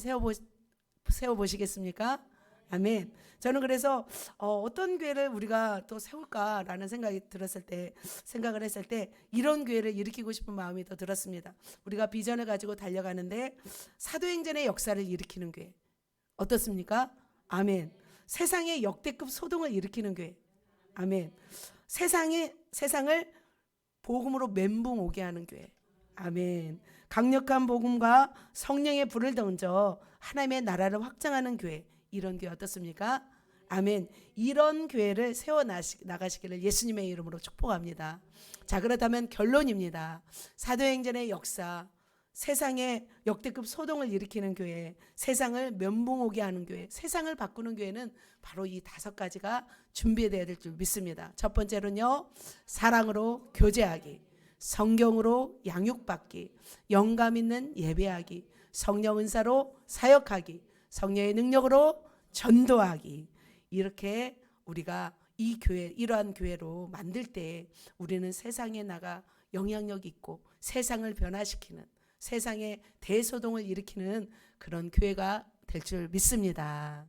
세워보시겠습니까? 아멘. 저는 그래서 어떤 교회를 우리가 또 세울까라는 생각을 했을 때 이런 교회를 일으키고 싶은 마음이 더 들었습니다. 우리가 비전을 가지고 달려가는데 사도행전의 역사를 일으키는 교회 어떻습니까? 아멘. 세상의 역대급 소동을 일으키는 교회. 아멘. 세상을 복음으로 멘붕 오게 하는 교회. 아멘. 강력한 복음과 성령의 불을 던져 하나님의 나라를 확장하는 교회. 이런 교회 어떻습니까? 아멘. 이런 교회를 세워 나가시기를 예수님의 이름으로 축복합니다. 자, 그렇다면 결론입니다. 사도행전의 역사, 세상에 역대급 소동을 일으키는 교회, 세상을 면봉 오게 하는 교회, 세상을 바꾸는 교회는 바로 이 5가지가 준비되어야 될 줄 믿습니다. 첫 번째로는요, 사랑으로 교제하기, 성경으로 양육받기, 영감 있는 예배하기, 성령 은사로 사역하기, 성령의 능력으로 전도하기. 이렇게 우리가 이 교회, 이러한 교회로 만들 때 우리는 세상에 나가 영향력 있고 세상을 변화시키는, 세상에 대소동을 일으키는 그런 교회가 될 줄 믿습니다.